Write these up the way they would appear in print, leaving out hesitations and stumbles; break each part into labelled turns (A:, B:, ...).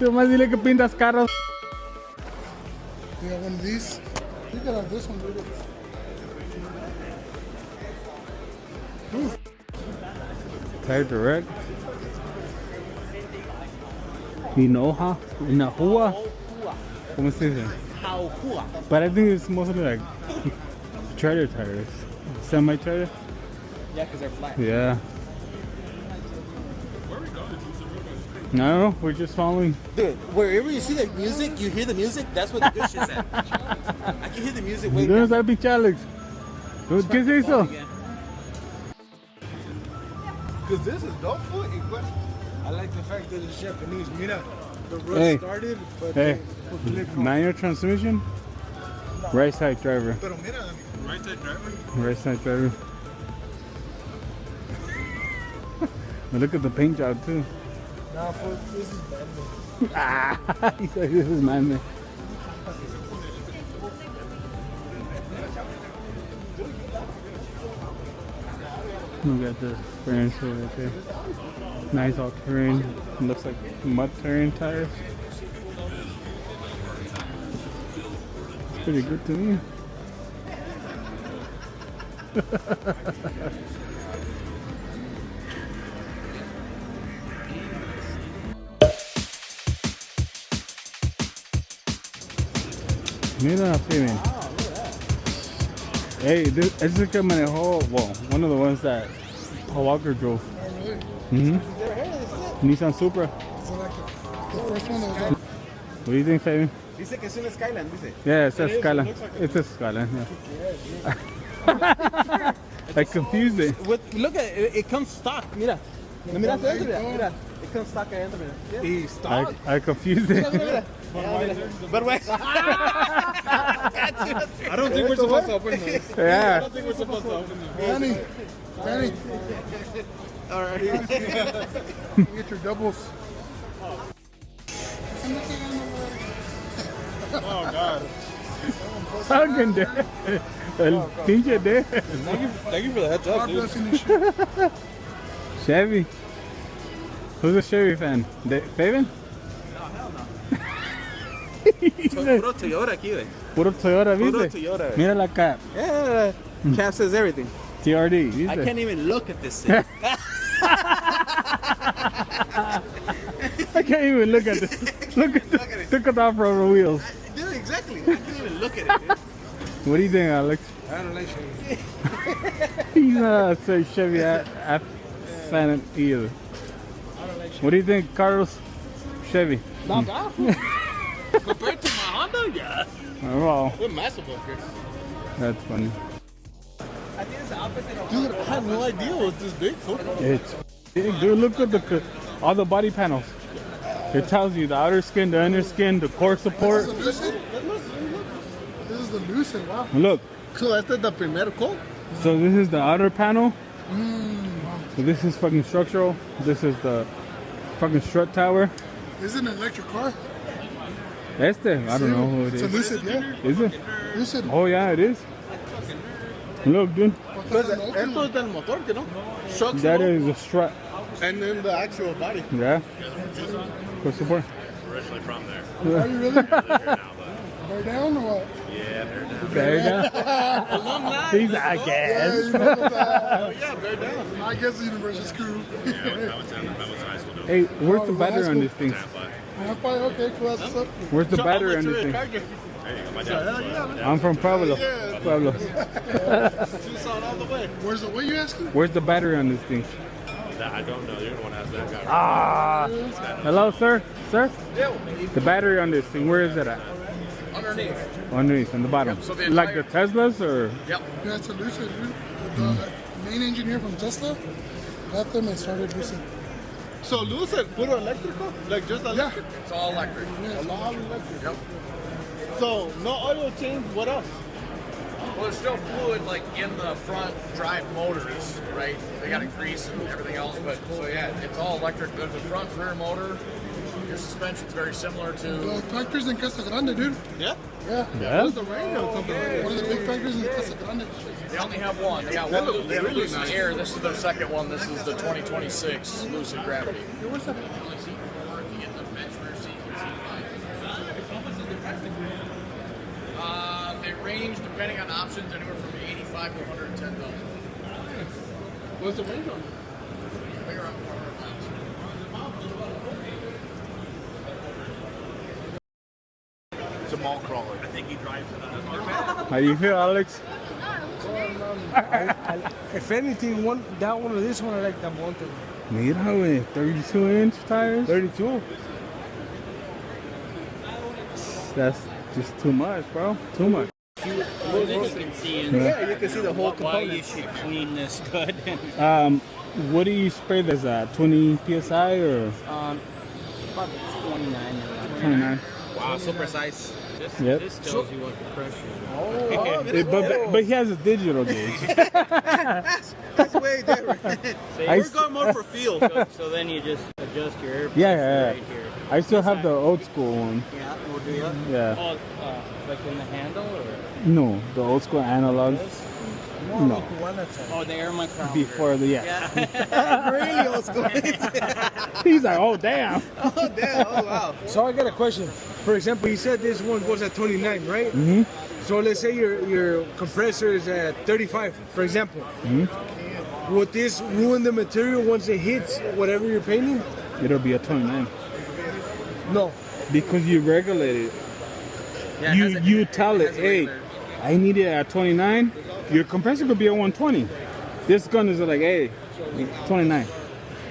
A: Tú más dile que pintas carros.
B: You got one of these? You got this one, dude.
A: Tire direct. Hinoha? Hinahua? ¿Cómo se dice? But I think it's mostly like trailer tires. Semi-trailer?
C: Yeah, because they're flat.
A: Yeah. I don't know, we're just following.
C: Dude, wherever you see the music, you hear the music, that's what the good shit's at. I can hear the music way
A: ¿Dónde está el pinche Alex? ¿Qué es eso?
B: Because this is dope food. I like the fact that it's Japanese. Mira, the road
A: Hey.
B: started, but
A: Hey,
B: click on.
A: manual transmission? Right side driver.
B: Pero mira, right side driver.
A: Right side driver. Look at the paint job too.
B: Nah, fool, this is bad.
A: Ah, he said this is man. Look at the furniture right there. Nice all terrain. Looks like mud terrain tires. It's pretty good to me. Mira, Steven. Hey, this es el que manejó, well, one of the ones that Paul Walker drove.
B: Oh, really?
A: Mm-hmm. Nissan Supra.
B: So like the first one that was on.
A: What do you think, Fabian?
C: Dice que es un Skyline, dice.
A: Yeah, it's a Skyline. It's a Skyline, yeah. I confused it.
C: Look at it, it comes stock, mira. Mira, mira. It comes stock adentro, mira.
B: Hey, stop.
A: I confused it.
C: But wait.
B: I don't think we're supposed to open this.
A: Yeah.
B: think we're supposed to open this. Danny.
C: All right.
B: Get your doubles. Oh, God.
A: Fucking dead. El pinche dead.
C: Thank you for the heads
B: God
C: up, dude.
B: bless you, this shit.
A: Chevy. Who's a Chevy fan? Fabian?
C: Puro Toyota aquí, güey.
A: Puro Toyota,
C: Puro
A: ¿viste?
C: Toyota.
A: Mira la cap.
C: Yeah, Cap says everything.
A: TRD, ¿viste?
C: I can't even look at this thing.
A: I can't even look at this. Look at the off-road wheels.
C: Dude, exactly. I can't even look at it, dude.
A: What do you think, Alex?
B: I don't like Chevy.
A: He's not a Chevy fan either. What do you think, Carlos? Chevy.
C: Not bad. Compared to my Honda, yeah.
A: Oh, wow.
C: We're massive up here.
A: That's funny.
C: I think it's the opposite of Dude, I had no idea it was this big.
A: It's big, dude. Look at all the body panels. It tells you the outer skin, the inner skin, the core support.
B: This is the Lucid? This is the Lucid, wow.
A: Look,
C: So este es the primer coat?
A: so this is the outer panel.
B: Wow.
A: So this is fucking structural. This is the fucking strut tower.
B: Is it an electric car?
A: I don't know who it
B: It's a
A: is.
B: Lucid, yeah.
A: Is it?
B: Lucid.
A: Oh yeah, it is. Look, dude.
C: Pues esto es del motor, que no? Shocks
A: That is the strut.
C: and then the actual body.
A: Yeah. Core support.
D: Originally from there.
B: Are you really?
D: Live here now, but
B: Bear down or what?
D: yeah, they're down.
A: There you go.
C: Alumni.
A: He's, I
B: Yeah,
A: guess.
B: you know what
C: Yeah, bear down.
B: I guess the University Crew.
D: Yeah, I was down there. I was high school.
A: Hey, where's the battery on this thing?
D: Tampa.
B: Okay, cool. That's what's up.
A: Where's the battery on this thing?
D: There you go. My dad.
A: I'm from Pueblo. Pueblo.
C: Tucson all the way.
B: Where's the, what you asking?
A: Where's the battery on this thing?
D: I don't know. You're the one that asked that guy.
A: Ah. Hello, sir. Sir? The battery on this thing, where is it at?
C: Underneath.
A: Underneath, on the bottom.
C: so the
A: Like the Teslas or?
C: Yep.
B: Yeah, it's a Lucid, dude. The main engineer from Tesla left them and started Lucid.
C: So Lucid, puro electrical? Like just electric?
D: It's all electric.
B: Yeah,
C: All electric.
D: Yep.
C: So no oil change, what else?
D: Well, there's still fluid like in the front drive motors, right? They got a grease and everything else, but so yeah, it's all electric. There's a front rear motor. Your suspension's very similar to.
B: the factories in Casa Grande, dude.
C: Yeah.
B: Yeah.
A: Yeah.
C: The rain or something like that.
B: One of the big factories in Casa Grande.
D: They only have one. They got one. They have a Lucid Air. This is their second one. This is the 2026 Lucid Gravity.
B: Where's that?
D: Only seat 4. If you get the bench rear seat, it's depending on options, anywhere from 85 to 110,000.
B: What's the range on it?
D: Weigh around 400 pounds.
B: It's a mall crawler.
C: I think he drives it.
A: How do you feel, Alex?
E: If anything, that one or this one, I like that one.
A: Mira, güey, 32-inch tires.
E: 32.
A: That's just too much, bro. Too much.
C: You can see in
E: Yeah, you can see the whole
C: why you
E: component.
C: should clean this good.
A: What do you spray this at? 20 psi or
C: About 29 around.
A: 29?
C: Wow, so precise.
A: Yep.
C: This tells you what the pressure is.
A: But he has a digital gauge.
E: That's way different.
C: We're going more for feel. So then you just adjust your air pressure
A: Yeah.
C: right here.
A: I still have the old school one.
C: Yeah, we'll do that.
A: Yeah.
C: Oh, like in the handle or?
A: No, the old school analog. No.
C: Oh, the air Mclaren.
A: Before the
C: Yeah.
E: Really old school.
A: He's like, oh damn.
E: Oh, damn. Oh, wow. So I got a question. For example, you said this one goes at 29, right?
A: Mm-hmm.
E: So let's say your compressor is at 35, for example.
A: Mm-hmm.
E: Would this ruin the material once it hits whatever you're painting?
A: It'll be a 29
E: No.
A: because you regulate it.
C: Yeah,
A: You tell it, hey, I need it at 29. Your compressor could be at 120. This gun is like, hey, 29.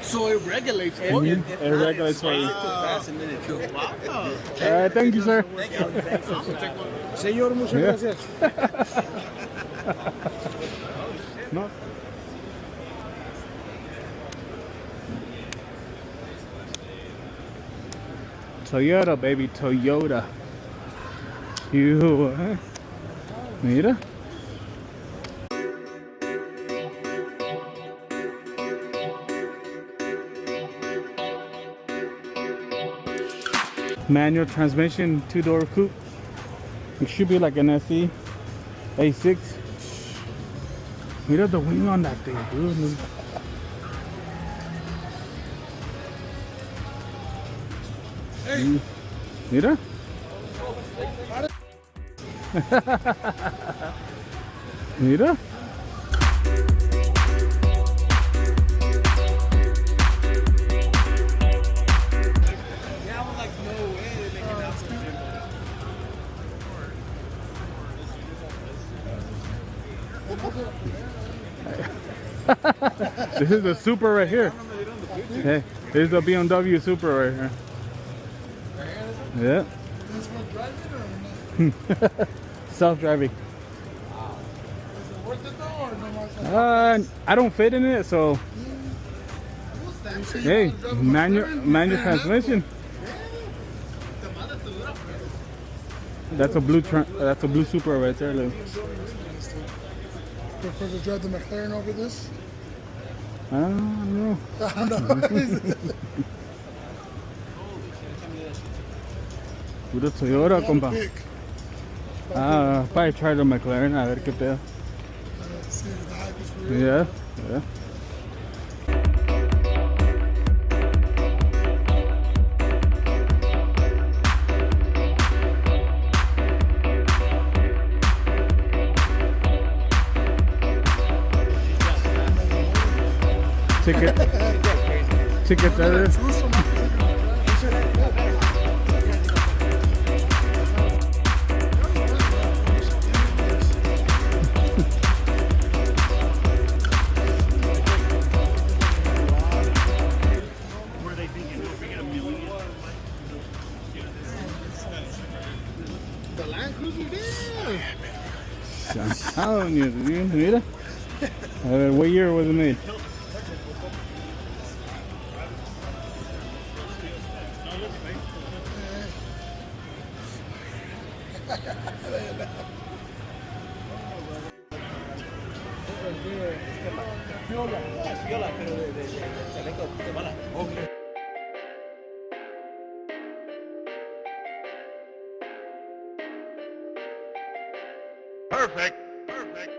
E: So it regulates for you.
A: It regulates for you.
C: Fast and then it kills. Wow.
A: All right, thank you, sir.
C: Thank you.
E: Señor, muchas
A: Yeah.
E: gracias.
A: No. Toyota, baby, Toyota. You, mira. Manual transmission, 2-door coupe. It should be like an SE A6. Mira the wing on that thing, dude. Hey. Mira. Mira. This is the Supra right here. Hey, this is the BMW Supra right here. Yeah. Self-driving. I don't fit in it, so. Hey, manual transmission. That's a blue Supra right there. Look.
F: Prefer to drive the McLaren over this?
A: I don't know.
F: I don't know.
A: Puro Toyota, compa.
F: Pick.
A: Probably try the McLaren, a ver qué pedo.
F: See if the hype is for real.
A: Yeah, yeah. Ticket there.
B: The Land Cruiser did.
A: I'm telling you, dude. Mira. What year was it made?
B: Perfect. Perfect.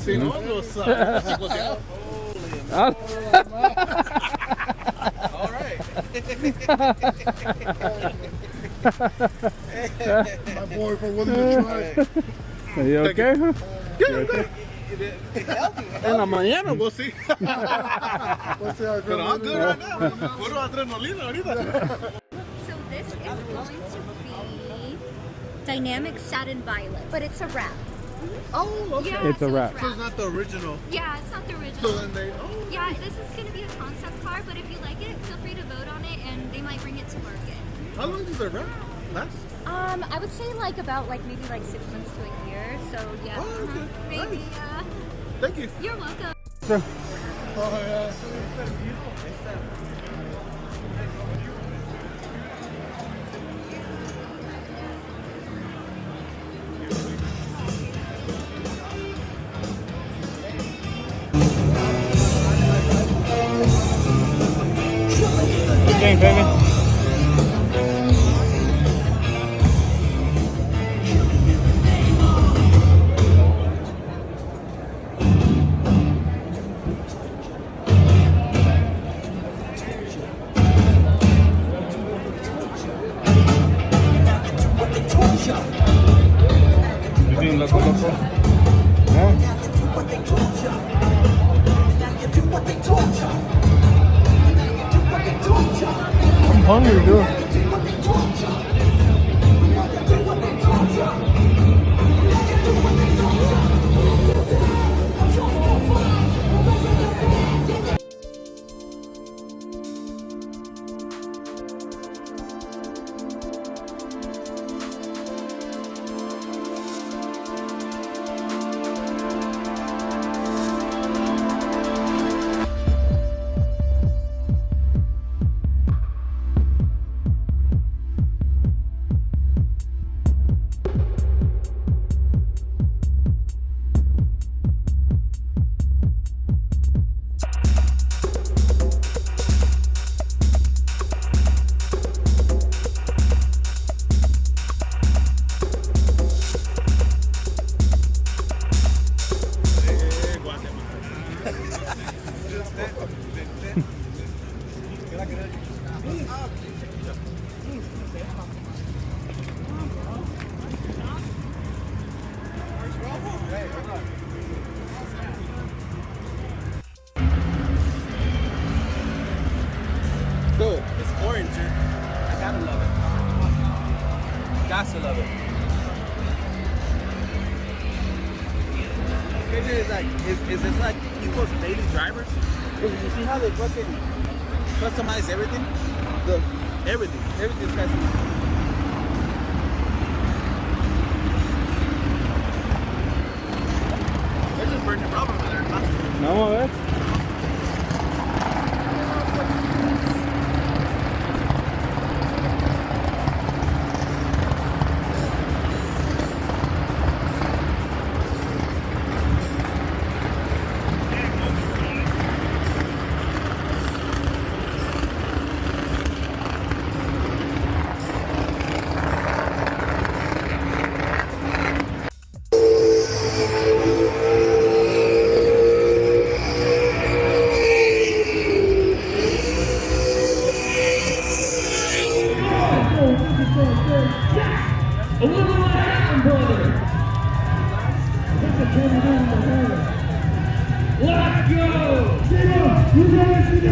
B: seen all those signs.
A: Ah.
C: All right.
F: My boy, if I'm willing to try.
A: Are you okay?
B: Yeah,
A: You
B: I'm
A: okay?
B: good. En la mañana, we'll see.
F: Let's see how it
B: But I'm
F: goes.
B: good right now. Puro adrenalina ahorita.
G: So this is going to be Dynamic Satin Violet, but it's a wrap.
B: Oh, okay.
G: Yeah,
A: It's a wrap.
B: So it's not the original.
G: Yeah, it's not the original.
B: So then they, oh.
G: Yeah, this is going to be a concept car, but if you like it, feel free to vote on it, and they might bring it to market.
B: How long does it run? Last?
G: I would say like about maybe 6 months to a year. So yeah,
B: Oh, okay.
G: maybe.
B: Thank you.
G: You're welcome.
F: Oh, yeah.
A: Game, baby. You being loco, loco? Huh? I'm hungry, dude.
C: Good. It's orange. I gotta love it. Got to love it. Is it like people's daily drivers? Because you see how they fucking customize everything? Everything's customized. They're just burning rubber over there.
A: Vamos a ver.
H: Let's go! Sema, you guys see the